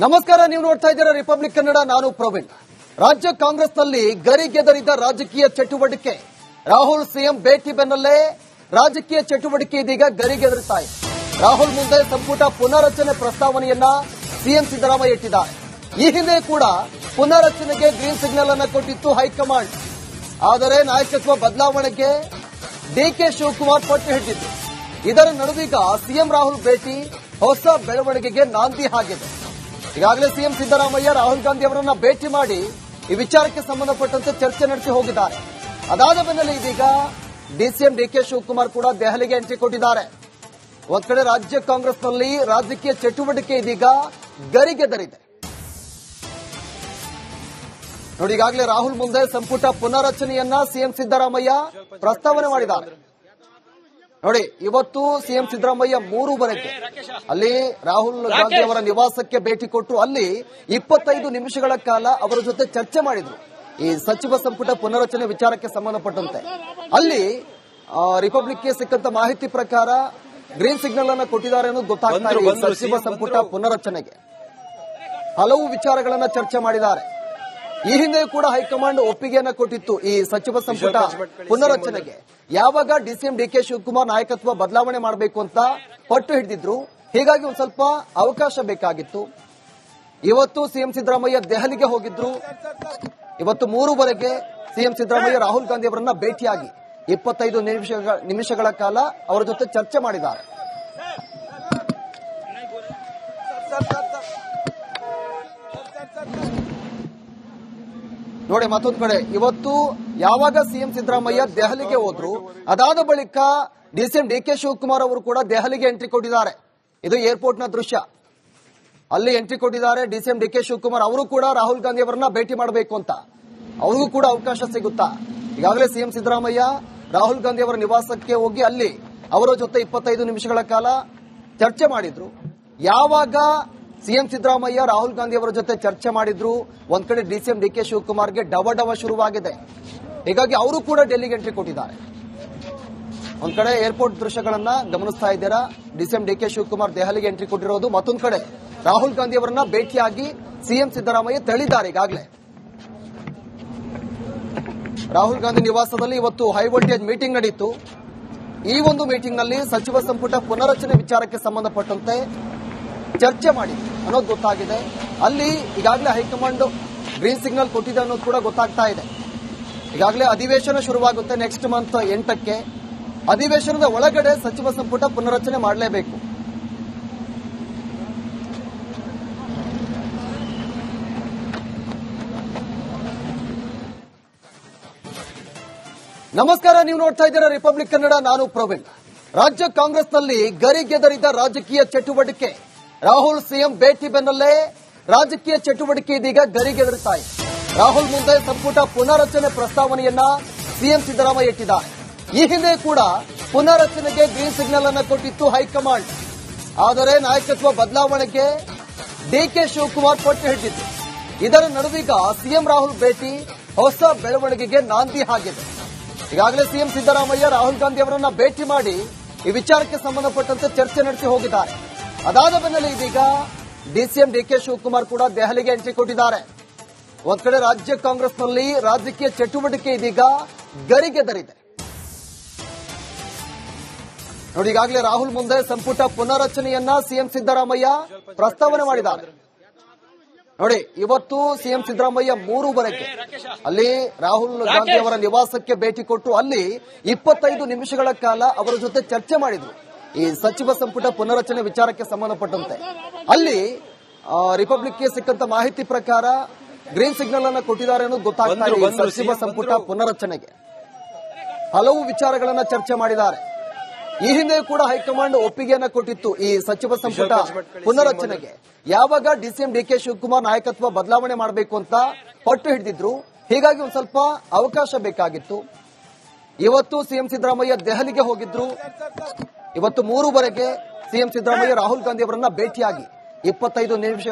ನಮಸ್ಕಾರ, ನೀವು ನೋಡ್ತಾ ಇದ್ದೀರಾ ರಿಪಬ್ಲಿಕ್ ಕನ್ನಡ. ನಾನು ಪ್ರವೀಣ್. ರಾಜ್ಯ ಕಾಂಗ್ರೆಸ್ನಲ್ಲಿ ಗರಿಗೆದರಿದ ರಾಜಕೀಯ ಚಟುವಟಿಕೆ. ರಾಹುಲ್ ಸಿಎಂ ಭೇಟಿ ಬೆನ್ನಲ್ಲೇ ರಾಜಕೀಯ ಚಟುವಟಿಕೆ ಇದೀಗ ಗರಿಗೆದರುತ್ತಾ ಇದೆ. ರಾಹುಲ್ ಮುಂದೆ ಸಂಪುಟ ಪುನರಚನೆ ಪ್ರಸ್ತಾವನೆಯನ್ನ ಸಿಎಂ ಸಿದ್ದರಾಮಯ್ಯ ಇಟ್ಟಿದ್ದಾರೆ. ಈ ಹಿಂದೆ ಕೂಡ ಪುನರಚನೆಗೆ ಗ್ರೀನ್ ಸಿಗ್ನಲ್ ಅನ್ನು ಕೊಟ್ಟಿತ್ತು ಹೈಕಮಾಂಡ್. ಆದರೆ ನಾಯಕತ್ವ ಬದಲಾವಣೆಗೆ ಡಿಕೆ ಶಿವಕುಮಾರ್ ಪಟ್ಟು ಹಿಡಿದಿತ್ತು. ಇದರ ನಡುವೀಗ ಸಿಎಂ ರಾಹುಲ್ ಭೇಟಿ ಹೊಸ ಬೆಳವಣಿಗೆಗೆ ನಾಂದಿ ಆಗಿದೆ. ಈಗಾಗಲೇ ಸಿಎಂ ಸಿದ್ದರಾಮಯ್ಯ ರಾಹುಲ್ ಗಾಂಧಿ ಅವರನ್ನ ಭೇಟಿ ಮಾಡಿ ಈ ವಿಚಾರಕ್ಕೆ ಸಂಬಂಧಪಟ್ಟಂತೆ ಚರ್ಚೆ ನಡೆಸಿ ಹೋಗಿದ್ದಾರೆ. ಅದಾದ ಬೆನ್ನಲ್ಲೇ ಇದೀಗ ಡಿಸಿಎಂ ಡಿಕೆ ಶಿವಕುಮಾರ್ ಕೂಡ ದೆಹಲಿಗೆ ಎಂಟ್ರಿ ಕೊಟ್ಟಿದ್ದಾರೆ. ಒಂದ್ ಕಡೆ ರಾಜ್ಯ ಕಾಂಗ್ರೆಸ್ನಲ್ಲಿ ರಾಜಕೀಯ ಚಟುವಟಿಕೆ ಇದೀಗ ಗರಿಗೆದರಿದೆ. ನೋಡಿ, ಈಗಾಗಲೇ ರಾಹುಲ್ ಮುಂದೆ ಸಂಪುಟ ಪುನರಚನೆಯನ್ನ ಸಿಎಂ ಸಿದ್ದರಾಮಯ್ಯ ಪ್ರಸ್ತಾವನೆ ಮಾಡಿದ್ದಾರೆ. ನೋಡಿ, ಇವತ್ತು ಸಿಎಂ ಸಿದ್ದರಾಮಯ್ಯ 3:15 ಅಲ್ಲಿ ರಾಹುಲ್ ಗಾಂಧಿ ಅವರ ನಿವಾಸಕ್ಕೆ ಭೇಟಿ ಕೊಟ್ಟು ಅಲ್ಲಿ 25 ನಿಮಿಷಗಳ ಕಾಲ ಅವರ ಜೊತೆ ಚರ್ಚೆ ಮಾಡಿದ್ರು. ಈ ಸಚಿವ ಸಂಪುಟ ಪುನರಚನೆ ವಿಚಾರಕ್ಕೆ ಸಂಬಂಧಪಟ್ಟಂತೆ ಅಲ್ಲಿ ರಿಪಬ್ಲಿಕ್ಗೆ ಸಿಕ್ಕಂತ ಮಾಹಿತಿ ಪ್ರಕಾರ ಗ್ರೀನ್ ಸಿಗ್ನಲ್ ಅನ್ನು ಕೊಟ್ಟಿದ್ದಾರೆ ಅನ್ನೋದು ಗೊತ್ತಾಗ್ತಾ ಇದೆ. ಸಚಿವ ಸಂಪುಟ ಪುನರಚನೆಗೆ ಹಲವು ವಿಚಾರಗಳನ್ನ ಚರ್ಚೆ ಮಾಡಿದ್ದಾರೆ. ಈ ಹಿಂದೆ ಕೂಡ ಹೈಕಮಾಂಡ್ ಒಪ್ಪಿಗೆಯನ್ನ ಕೊಟ್ಟಿತ್ತು ಈ ಸಚಿವ ಸಂಪುಟ ಪುನರಚನೆಗೆ. ಯಾವಾಗ ಡಿಸಿಎಂ ಡಿಕೆ ಶಿವಕುಮಾರ್ ನಾಯಕತ್ವ ಬದಲಾವಣೆ ಮಾಡಬೇಕು ಅಂತ ಪಟ್ಟು ಹಿಡಿದಿದ್ರು. ಹೀಗಾಗಿ ಒಂದ್ ಸ್ವಲ್ಪ ಅವಕಾಶ ಬೇಕಾಗಿತ್ತು. ಇವತ್ತು ಸಿಎಂ ಸಿದ್ದರಾಮಯ್ಯ ದೆಹಲಿಗೆ ಹೋಗಿದ್ರು. ಇವತ್ತು 3:00 ಸಿಎಂ ಸಿದ್ದರಾಮಯ್ಯ ರಾಹುಲ್ ಗಾಂಧಿ ಅವರನ್ನ ಭೇಟಿಯಾಗಿ 25 ನಿಮಿಷಗಳ ಕಾಲ ಅವರ ಜೊತೆ ಚರ್ಚೆ ಮಾಡಿದ್ದಾರೆ. ನೋಡಿ, ಮತ್ತೊಂದು ಕಡೆ ಇವತ್ತು ಯಾವಾಗ ಸಿಎಂ ಸಿದ್ದರಾಮಯ್ಯ ದೆಹಲಿಗೆ ಹೋದ್ರು, ಅದಾದ ಬಳಿಕ ಡಿಸಿಎಂ ಡಿಕೆ ಶಿವಕುಮಾರ್ ಅವರು ಕೂಡ ದೆಹಲಿಗೆ ಎಂಟ್ರಿ ಕೊಟ್ಟಿದ್ದಾರೆ. ಇದು ಏರ್ಪೋರ್ಟ್ ನ ದೃಶ್ಯ. ಅಲ್ಲಿ ಎಂಟ್ರಿ ಕೊಟ್ಟಿದ್ದಾರೆ ಡಿಸಿಎಂ ಡಿಕೆ ಶಿವಕುಮಾರ್. ಅವರು ಕೂಡ ರಾಹುಲ್ ಗಾಂಧಿ ಅವರನ್ನ ಭೇಟಿ ಮಾಡಬೇಕು ಅಂತ ಅವ್ರಿಗೂ ಕೂಡ ಅವಕಾಶ ಸಿಗುತ್ತಾ. ಈಗಾಗಲೇ ಸಿಎಂ ಸಿದ್ದರಾಮಯ್ಯ ರಾಹುಲ್ ಗಾಂಧಿ ಅವರ ನಿವಾಸಕ್ಕೆ ಹೋಗಿ ಅಲ್ಲಿ ಅವರ ಜೊತೆ 25 ನಿಮಿಷಗಳ ಕಾಲ ಚರ್ಚೆ ಮಾಡಿದ್ರು. ಯಾವಾಗ ಸಿಎಂ ಸಿದ್ದರಾಮಯ್ಯ ರಾಹುಲ್ ಗಾಂಧಿ ಅವರ ಜೊತೆ ಚರ್ಚೆ ಮಾಡಿದ್ರು, ಒಂದ್ ಕಡೆ ಡಿಸಿಎಂ ಡಿಕೆ ಶಿವಕುಮಾರ್ಗೆ ಡವ ಶುರುವಾಗಿದೆ. ಹೀಗಾಗಿ ಅವರು ಕೂಡ ಡೆಲ್ಲಿಗೆ ಎಂಟ್ರಿ ಕೊಟ್ಟಿದ್ದಾರೆ. ಒಂದ್ ಕಡೆ ಏರ್ಪೋರ್ಟ್ ದೃಶ್ಯಗಳನ್ನ ಗಮನಿಸ್ತಾ ಇದ್ದೀರಾ. ಡಿಸಿಎಂ ಡಿಕೆ ಶಿವಕುಮಾರ್ ದೆಹಲಿಗೆ ಎಂಟ್ರಿ ಕೊಟ್ಟಿರೋದು. ಮತ್ತೊಂದು ಕಡೆ ರಾಹುಲ್ ಗಾಂಧಿ ಅವರನ್ನ ಭೇಟಿಯಾಗಿ ಸಿಎಂ ಸಿದ್ದರಾಮಯ್ಯ ತೆಳಿದ್ದಾರೆ. ಈಗಾಗಲೇ ರಾಹುಲ್ ಗಾಂಧಿ ನಿವಾಸದಲ್ಲಿ ಇವತ್ತು ಹೈ ವೋಲ್ಟೇಜ್ ಮೀಟಿಂಗ್ ನಡೆಯಿತು. ಈ ಒಂದು ಮೀಟಿಂಗ್ ನಲ್ಲಿ ಸಚಿವ ಸಂಪುಟ ಪುನರಚನೆ ವಿಚಾರಕ್ಕೆ ಸಂಬಂಧಪಟ್ಟಂತೆ ಚರ್ಚೆ ಮಾಡಿ ಅನ್ನೋದು ಗೊತ್ತಾಗಿದೆ. ಅಲ್ಲಿ ಈಗಾಗಲೇ ಹೈಕಮಾಂಡ್ ಗ್ರೀನ್ ಸಿಗ್ನಲ್ ಕೊಟ್ಟಿದೆ ಅನ್ನೋದು ಕೂಡ ಗೊತ್ತಾಗ್ತಾ ಇದೆ. ಈಗಾಗಲೇ ಅಧಿವೇಶನ ಶುರುವಾಗುತ್ತೆ ನೆಕ್ಸ್ಟ್ ಮಂತ್ 8ಕ್ಕೆ. ಅಧಿವೇಶನದ ಒಳಗಡೆ ಸಚಿವ ಸಂಪುಟ ಪುನರಚನೆ ಮಾಡಲೇಬೇಕು. ನಮಸ್ಕಾರ, ನೀವು ನೋಡ್ತಾ ಇದ್ದೀರಾ ರಿಪಬ್ಲಿಕ್ ಕನ್ನಡ. ನಾನು ಪ್ರವೀಣ್. ರಾಜ್ಯ ಕಾಂಗ್ರೆಸ್ನಲ್ಲಿ ಗರಿಗೆದರಿದ ರಾಜಕೀಯ ಚಟುವಟಿಕೆ. ರಾಹುಲ್ ಸಿಎಂ ಭೇಟಿ ಬೆನ್ನಲ್ಲೇ ರಾಜಕೀಯ ಚಟುವಟಿಕೆ ಇದೀಗ ಗರಿಗೆದರುತ್ತಾ ಇದೆ. ರಾಹುಲ್ ಮುಂದೆ ಸಂಪುಟ ಪುನರಚನೆ ಪ್ರಸ್ತಾವನೆಯನ್ನ ಸಿಎಂ ಸಿದ್ದರಾಮಯ್ಯ ಇಟ್ಟಿದ್ದಾರೆ. ಈ ಹಿಂದೆ ಕೂಡ ಪುನರಚನೆಗೆ ಗ್ರೀನ್ ಸಿಗ್ನಲ್ ಅನ್ನು ಕೊಟ್ಟಿತ್ತು ಹೈಕಮಾಂಡ್. ಆದರೆ ನಾಯಕತ್ವ ಬದಲಾವಣೆಗೆ ಡಿಕೆ ಶಿವಕುಮಾರ್ ಪಟ್ಟು ಹಿಡಿದಿತ್ತು. ಇದರ ನಡುವೀಗ ಸಿಎಂ ರಾಹುಲ್ ಭೇಟಿ ಹೊಸ ಬೆಳವಣಿಗೆಗೆ ನಾಂದಿ ಆಗಿದೆ. ಈಗಾಗಲೇ ಸಿಎಂ ಸಿದ್ದರಾಮಯ್ಯ ರಾಹುಲ್ ಗಾಂಧಿ ಅವರನ್ನ ಭೇಟಿ ಮಾಡಿ ಈ ವಿಚಾರಕ್ಕೆ ಸಂಬಂಧಪಟ್ಟಂತೆ ಚರ್ಚೆ ನಡೆಸಿ ಹೋಗಿದ್ದಾರೆ. ಅದಾದ ಬೆನ್ನಲ್ಲೇ ಇದೀಗ ಡಿಸಿಎಂ ಡಿಕೆ ಶಿವಕುಮಾರ್ ಕೂಡ ದೆಹಲಿಗೆ ಎಂಟ್ರಿ ಕೊಟ್ಟಿದ್ದಾರೆ. ಒಂದ್ ಕಡೆ ರಾಜ್ಯ ಕಾಂಗ್ರೆಸ್ನಲ್ಲಿ ರಾಜಕೀಯ ಚಟುವಟಿಕೆ ಇದೀಗ ಗರಿಗೆದರಿದೆ. ನೋಡಿ, ಈಗಾಗಲೇ ರಾಹುಲ್ ಮುಂದೆ ಸಂಪುಟ ಪುನರಚನೆಯನ್ನ ಸಿಎಂ ಸಿದ್ದರಾಮಯ್ಯ ಪ್ರಸ್ತಾವನೆ ಮಾಡಿದ್ದಾರೆ. ನೋಡಿ, ಇವತ್ತು ಸಿಎಂ ಸಿದ್ದರಾಮಯ್ಯ 3:00 ಅಲ್ಲಿ ರಾಹುಲ್ ಗಾಂಧಿ ಅವರ ನಿವಾಸಕ್ಕೆ ಭೇಟಿ ಕೊಟ್ಟು ಅಲ್ಲಿ 25 ನಿಮಿಷಗಳ ಕಾಲ ಅವರ ಜೊತೆ ಚರ್ಚೆ ಮಾಡಿದ್ರು. ಈ ಸಚಿವ ಸಂಪುಟ ಪುನರಚನೆ ವಿಚಾರಕ್ಕೆ ಸಂಬಂಧಪಟ್ಟಂತೆ ಅಲ್ಲಿ ರಿಪಬ್ಲಿಕ್ಗೆ ಸಿಕ್ಕಂತ ಮಾಹಿತಿ ಪ್ರಕಾರ ಗ್ರೀನ್ ಸಿಗ್ನಲ್ ಅನ್ನು ಕೊಟ್ಟಿದ್ದಾರೆ ಅನ್ನೋದು ಗೊತ್ತಾಗ್ತಾ ಇದೆ. ಸಚಿವ ಸಂಪುಟ ಪುನರಚನೆಗೆ ಹಲವು ವಿಚಾರಗಳನ್ನ ಚರ್ಚೆ ಮಾಡಿದ್ದಾರೆ. ಈ ಹಿಂದೆ ಕೂಡ ಹೈಕಮಾಂಡ್ ಒಪ್ಪಿಗೆಯನ್ನ ಕೊಟ್ಟಿತ್ತು ಈ ಸಚಿವ ಸಂಪುಟ ಪುನರಚನೆಗೆ. ಯಾವಾಗ ಡಿಸಿಎಂ ಡಿಕೆ ಶಿವಕುಮಾರ್ ನಾಯಕತ್ವ ಬದಲಾವಣೆ ಮಾಡಬೇಕು ಅಂತ ಪಟ್ಟು ಹಿಡಿದಿದ್ರು. ಹೀಗಾಗಿ ಒಂದ್ ಸ್ವಲ್ಪ ಅವಕಾಶ ಬೇಕಾಗಿತ್ತು. ಇವತ್ತು ಸಿಎಂ ಸಿದ್ದರಾಮಯ್ಯ ದೆಹಲಿಗೆ ಹೋಗಿದ್ರು. ಇವತ್ತು 3:00 ಸಿಎಂ ಸಿದ್ದರಾಮಯ್ಯ ರಾಹುಲ್ ಗಾಂಧಿ ಅವರನ್ನ ಭೇಟಿಯಾಗಿ 25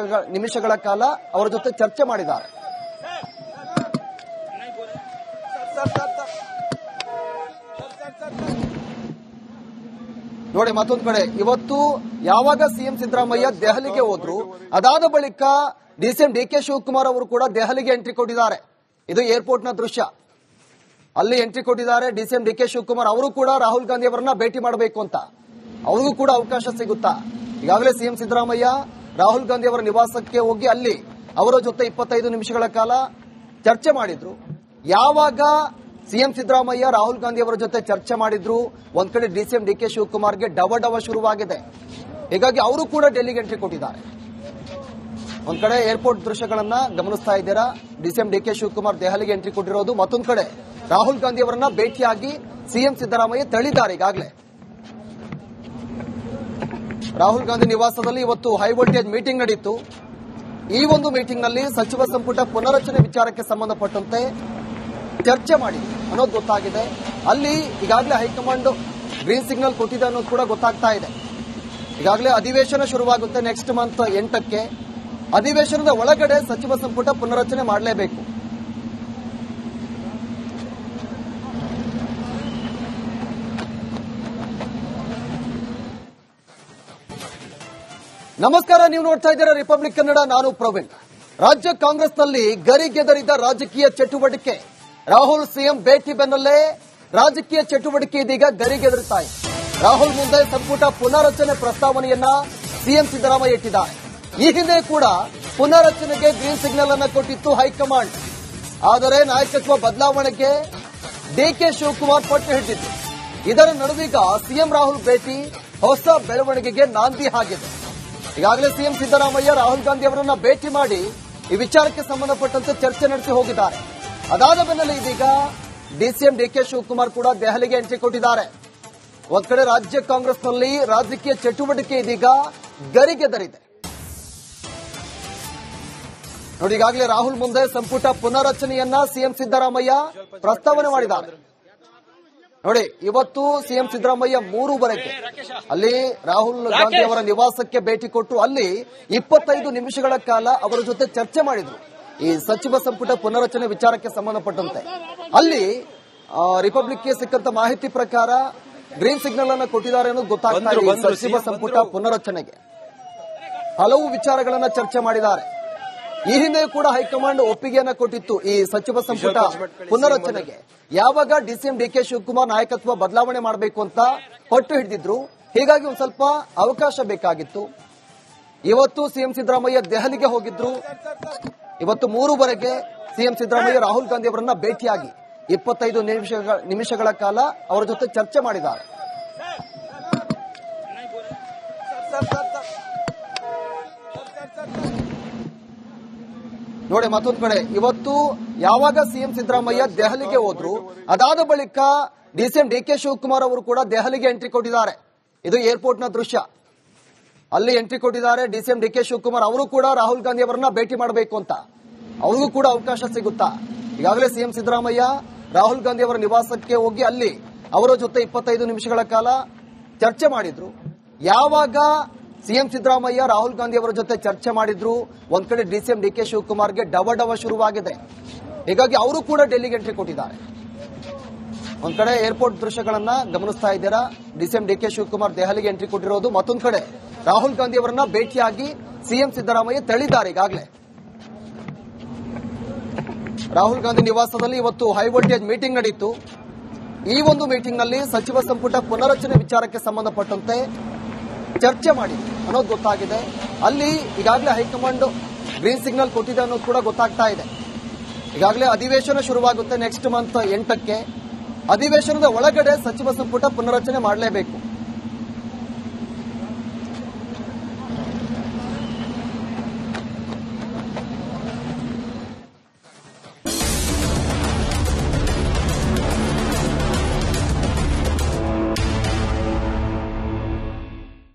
ನಿಮಿಷಗಳ ಕಾಲ ಅವರ ಜೊತೆ ಚರ್ಚೆ ಮಾಡಿದ್ದಾರೆ. ನೋಡಿ ಮತ್ತೊಂದು ಕಡೆ ಇವತ್ತು ಯಾವಾಗ ಸಿಎಂ ಸಿದ್ದರಾಮಯ್ಯ ದೆಹಲಿಗೆ ಹೋದ್ರು, ಅದಾದ ಬಳಿಕ ಡಿಸಿಎಂ ಡಿಕೆ ಶಿವಕುಮಾರ್ ಅವರು ಕೂಡ ದೆಹಲಿಗೆ ಎಂಟ್ರಿ ಕೊಟ್ಟಿದ್ದಾರೆ. ಇದು ಏರ್ಪೋರ್ಟ್ ನ ದೃಶ್ಯ. ಅಲ್ಲಿ ಎಂಟ್ರಿ ಕೊಟ್ಟಿದ್ದಾರೆ ಡಿಸಿಎಂ ಡಿಕೆ ಶಿವಕುಮಾರ್ ಅವರು ಕೂಡ ರಾಹುಲ್ ಗಾಂಧಿ ಅವರನ್ನ ಭೇಟಿ ಮಾಡಬೇಕು ಅಂತ. ಅವ್ರಿಗೂ ಕೂಡ ಅವಕಾಶ ಸಿಗುತ್ತಾ? ಈಗಾಗಲೇ ಸಿಎಂ ಸಿದ್ದರಾಮಯ್ಯ ರಾಹುಲ್ ಗಾಂಧಿ ಅವರ ನಿವಾಸಕ್ಕೆ ಹೋಗಿ ಅಲ್ಲಿ ಅವರ ಜೊತೆ 25 ನಿಮಿಷಗಳ ಕಾಲ ಚರ್ಚೆ ಮಾಡಿದ್ರು. ಯಾವಾಗ ಸಿಎಂ ಸಿದ್ದರಾಮಯ್ಯ ರಾಹುಲ್ ಗಾಂಧಿ ಅವರ ಜೊತೆ ಚರ್ಚೆ ಮಾಡಿದ್ರು, ಒಂದ್ ಕಡೆ ಡಿಸಿಎಂ ಡಿಕೆ ಶಿವಕುಮಾರ್ಗೆ ಡವ ಶುರುವಾಗಿದೆ. ಹೀಗಾಗಿ ಅವರು ಕೂಡ ಡೆಲ್ಲಿಗೆ ಎಂಟ್ರಿ ಕೊಟ್ಟಿದ್ದಾರೆ. ಒಂದ್ ಕಡೆ ಏರ್ಪೋರ್ಟ್ ದೃಶ್ಯಗಳನ್ನ ಗಮನಿಸ್ತಾ ಇದ್ದೀರಾ. ಡಿಸಿಎಂ ಡಿಕೆ ಶಿವಕುಮಾರ್ ದೆಹಲಿಗೆ ಎಂಟ್ರಿ ಕೊಟ್ಟಿರೋದು. ಮತ್ತೊಂದು ಕಡೆ ರಾಹುಲ್ ಗಾಂಧಿ ಅವರನ್ನ ಭೇಟಿಯಾಗಿ ಸಿಎಂ ಸಿದ್ದರಾಮಯ್ಯ ತಳ್ಳಿದ್ದಾರೆ. ಈಗಾಗಲೇ ರಾಹುಲ್ ಗಾಂಧಿ ನಿವಾಸದಲ್ಲಿ ಇವತ್ತು ಹೈ ವೋಲ್ಟೇಜ್ ಮೀಟಿಂಗ್ ನಡೆಯಿತು. ಈ ಒಂದು ಮೀಟಿಂಗ್ ನಲ್ಲಿ ಸಚಿವ ಸಂಪುಟ ಪುನರಚನೆ ವಿಚಾರಕ್ಕೆ ಸಂಬಂಧಪಟ್ಟಂತೆ ಚರ್ಚೆ ಮಾಡಿ ಅನ್ನೋದು ಗೊತ್ತಾಗಿದೆ. ಅಲ್ಲಿ ಈಗಾಗಲೇ ಹೈಕಮಾಂಡ್ ಗ್ರೀನ್ ಸಿಗ್ನಲ್ ಕೊಟ್ಟಿದೆ ಅನ್ನೋದು ಕೂಡ ಗೊತ್ತಾಗ್ತಾ ಇದೆ. ಈಗಾಗಲೇ ಅಧಿವೇಶನ ಶುರುವಾಗುತ್ತೆ ನೆಕ್ಸ್ಟ್ ಮಂತ್ 8ಕ್ಕೆ. ಅಧಿವೇಶನದ ಒಳಗಡೆ ಸಚಿವ ಸಂಪುಟ ಪುನರಚನೆ ಮಾಡಲೇಬೇಕು. ನಮಸ್ಕಾರ, ನೀವು ನೋಡ್ತಾ ಇದ್ದೀರಾ ರಿಪಬ್ಲಿಕ್ ಕನ್ನಡ. ನಾನು ಪ್ರವೀಣ್. ರಾಜ್ಯ ಕಾಂಗ್ರೆಸ್ನಲ್ಲಿ ಗರಿಗೆದರಿದ ರಾಜಕೀಯ ಚಟುವಟಿಕೆ. ರಾಹುಲ್ ಸಿಎಂ ಭೇಟಿ ಬೆನ್ನಲ್ಲೇ ರಾಜಕೀಯ ಚಟುವಟಿಕೆ ಇದೀಗ ಗರಿಗೆದರುತ್ತಾ ಇದೆ. ರಾಹುಲ್ ಮುಂದೆ ಸಂಪುಟ ಪುನರಚನೆ ಪ್ರಸ್ತಾವನೆಯನ್ನ ಸಿಎಂ ಸಿದ್ದರಾಮಯ್ಯ ಇಟ್ಟಿದ್ದಾರೆ. ಈ ಹಿಂದೆ ಕೂಡ ಪುನರಚನೆಗೆ ಗ್ರೀನ್ ಸಿಗ್ನಲ್ ಅನ್ನು ಕೊಟ್ಟಿತ್ತು ಹೈಕಮಾಂಡ್. ಆದರೆ ನಾಯಕತ್ವ ಬದಲಾವಣೆಗೆ ಡಿಕೆ ಶಿವಕುಮಾರ್ ಪಟ್ಟು ಹಿಡಿದಿತ್ತು. ಇದರ ನಡುವೀಗ ಸಿಎಂ ರಾಹುಲ್ ಭೇಟಿ ಹೊಸ ಬೆಳವಣಿಗೆಗೆ ನಾಂದಿ ಆಗಿದೆ. ಈಗಾಗಲೇ ಸಿಎಂ ಸಿದ್ದರಾಮಯ್ಯ ರಾಹುಲ್ ಗಾಂಧಿ ಅವರನ್ನ ಭೇಟಿ ಮಾಡಿ ಈ ವಿಚಾರಕ್ಕೆ ಸಂಬಂಧಪಟ್ಟಂತೆ ಚರ್ಚೆ ನಡೆಸಿ ಹೋಗಿದ್ದಾರೆ. ಅದಾದ ಬೆನ್ನಲ್ಲೇ ಇದೀಗ ಡಿಸಿಎಂ ಡಿಕೆ ಶಿವಕುಮಾರ್ ಕೂಡ ದೆಹಲಿಗೆ ಎಂಟ್ರಿ ಕೊಟ್ಟಿದ್ದಾರೆ. ಒಂದ್ ಕಡೆ ರಾಜ್ಯ ಕಾಂಗ್ರೆಸ್ನಲ್ಲಿ ರಾಜಕೀಯ ಚಟುವಟಿಕೆ ಇದೀಗ ಗರಿಗೆದರಿದೆ. ನೋಡಿ, ಈಗಾಗಲೇ ರಾಹುಲ್ ಮುಂದೆ ಸಂಪುಟ ಪುನರಚನೆಯನ್ನ ಸಿಎಂ ಸಿದ್ದರಾಮಯ್ಯ ಪ್ರಸ್ತಾವನೆ ಮಾಡಿದ್ದಾರೆ. ನೋಡಿ, ಇವತ್ತು ಸಿಎಂ ಸಿದ್ದರಾಮಯ್ಯ 3 ಅಲ್ಲಿ ರಾಹುಲ್ ಗಾಂಧಿ ಅವರ ನಿವಾಸಕ್ಕೆ ಭೇಟಿ ಕೊಟ್ಟು ಅಲ್ಲಿ 25 ನಿಮಿಷಗಳ ಕಾಲ ಅವರ ಜೊತೆ ಚರ್ಚೆ ಮಾಡಿದ್ರು ಈ ಸಚಿವ ಸಂಪುಟ ಪುನರಚನೆ ವಿಚಾರಕ್ಕೆ ಸಂಬಂಧಪಟ್ಟಂತೆ. ಅಲ್ಲಿ ರಿಪಬ್ಲಿಕ್ಗೆ ಸಿಕ್ಕಂತ ಮಾಹಿತಿ ಪ್ರಕಾರ ಗ್ರೀನ್ ಸಿಗ್ನಲ್ ಅನ್ನು ಕೊಟ್ಟಿದ್ದಾರೆ ಅನ್ನೋದು ಗೊತ್ತಾಗ್ತಾ ಇದೆ. ಸಚಿವ ಸಂಪುಟ ಪುನರಚನೆಗೆ ಹಲವು ವಿಚಾರಗಳನ್ನ ಚರ್ಚೆ ಮಾಡಿದ್ದಾರೆ. ಈ ಹಿಂದೆ ಕೂಡ ಹೈಕಮಾಂಡ್ ಒಪ್ಪಿಗೆಯನ್ನ ಕೊಟ್ಟಿತ್ತು ಈ ಸಚಿವ ಸಂಪುಟ ಪುನರಚನೆಗೆ. ಯಾವಾಗ ಡಿಸಿಎಂ ಡಿಕೆ ಶಿವಕುಮಾರ್ ನಾಯಕತ್ವ ಬದಲಾವಣೆ ಮಾಡಬೇಕು ಅಂತ ಪಟ್ಟು ಹಿಡಿದಿದ್ರು. ಹೀಗಾಗಿ ಒಂದ್ ಸ್ವಲ್ಪ ಅವಕಾಶ ಬೇಕಾಗಿತ್ತು. ಇವತ್ತು ಸಿಎಂ ಸಿದ್ದರಾಮಯ್ಯ ದೆಹಲಿಗೆ ಹೋಗಿದ್ರು. ಇವತ್ತು 3 ಸಿಎಂ ಸಿದ್ದರಾಮಯ್ಯ ರಾಹುಲ್ ಗಾಂಧಿ ಅವರನ್ನ ಭೇಟಿಯಾಗಿ 25 ನಿಮಿಷಗಳ ಕಾಲ ಅವರ ಜೊತೆ ಚರ್ಚೆ ಮಾಡಿದ್ದಾರೆ. ನೋಡಿ, ಮತ್ತೊಂದು ಕಡೆ ಇವತ್ತು ಯಾವಾಗ ಸಿಎಂ ಸಿದ್ದರಾಮಯ್ಯ ದೆಹಲಿಗೆ ಹೋದ್ರು, ಅದಾದ ಬಳಿಕ ಡಿಸಿಎಂ ಡಿಕೆ ಶಿವಕುಮಾರ್ ಅವರು ಕೂಡ ದೆಹಲಿಗೆ ಎಂಟ್ರಿ ಕೊಟ್ಟಿದ್ದಾರೆ. ಇದು ಏರ್ಪೋರ್ಟ್ ನ ದೃಶ್ಯ. ಅಲ್ಲಿ ಎಂಟ್ರಿ ಕೊಟ್ಟಿದ್ದಾರೆ ಡಿಸಿಎಂ ಡಿಕೆ ಶಿವಕುಮಾರ್ ಅವರು ಕೂಡ ರಾಹುಲ್ ಗಾಂಧಿ ಅವರನ್ನ ಭೇಟಿ ಮಾಡಬೇಕು ಅಂತ. ಅವ್ರಿಗೂ ಕೂಡ ಅವಕಾಶ ಸಿಗುತ್ತಾ? ಈಗಾಗಲೇ ಸಿಎಂ ಸಿದ್ದರಾಮಯ್ಯ ರಾಹುಲ್ ಗಾಂಧಿ ಅವರ ನಿವಾಸಕ್ಕೆ ಹೋಗಿ ಅಲ್ಲಿ ಅವರ ಜೊತೆ 25 ನಿಮಿಷಗಳ ಕಾಲ ಚರ್ಚೆ ಮಾಡಿದ್ರು. ಯಾವಾಗ ಸಿಎಂ ಸಿದ್ದರಾಮಯ್ಯ ರಾಹುಲ್ ಗಾಂಧಿ ಅವರ ಜೊತೆ ಚರ್ಚೆ ಮಾಡಿದ್ರು, ಒಂದ್ ಕಡೆ ಡಿಸಿಎಂ ಡಿಕೆ ಶಿವಕುಮಾರ್ಗೆ ಡವ ಶುರುವಾಗಿದೆ. ಹೀಗಾಗಿ ಅವರು ಕೂಡ ಡೆಲ್ಲಿಗೆ ಎಂಟ್ರಿ ಕೊಟ್ಟಿದ್ದಾರೆ. ಒಂದ್ ಕಡೆ ಏರ್ಪೋರ್ಟ್ ದೃಶ್ಯಗಳನ್ನ ಗಮನಿಸ್ತಾ ಇದ್ದೀರಾ. ಡಿಸಿಎಂ ಡಿಕೆ ಶಿವಕುಮಾರ್ ದೆಹಲಿಗೆ ಎಂಟ್ರಿ ಕೊಟ್ಟಿರೋದು. ಮತ್ತೊಂದು ಕಡೆ ರಾಹುಲ್ ಗಾಂಧಿ ಅವರನ್ನ ಭೇಟಿಯಾಗಿ ಸಿಎಂ ಸಿದ್ದರಾಮಯ್ಯ ತಳ್ಳಿದ್ದಾರೆ. ಈಗಾಗಲೇ ರಾಹುಲ್ ಗಾಂಧಿ ನಿವಾಸದಲ್ಲಿ ಇವತ್ತು ಹೈ ವೋಲ್ಟೇಜ್ ಮೀಟಿಂಗ್ ನಡೆಯಿತು. ಈ ಒಂದು ಮೀಟಿಂಗ್ ನಲ್ಲಿ ಸಚಿವ ಸಂಪುಟ ಪುನರಚನೆ ವಿಚಾರಕ್ಕೆ ಸಂಬಂಧಪಟ್ಟಂತೆ ಚರ್ಚೆ ಮಾಡಿ ಅನ್ನೋದು ಗೊತ್ತಾಗಿದೆ. ಅಲ್ಲಿ ಈಗಾಗಲೇ ಹೈಕಮಾಂಡ್ ಗ್ರೀನ್ ಸಿಗ್ನಲ್ ಕೊಟ್ಟಿದೆ ಅನ್ನೋದು ಕೂಡ ಗೊತ್ತಾಗ್ತಾ ಇದೆ. ಈಗಾಗಲೇ ಅಧಿವೇಶನ ಶುರುವಾಗುತ್ತೆ ನೆಕ್ಸ್ಟ್ ಮಂತ್ 8ಕ್ಕೆ. ಅಧಿವೇಶನದ ಒಳಗಡೆ ಸಚಿವ ಸಂಪುಟ ಪುನರಚನೆ ಮಾಡಲೇಬೇಕು.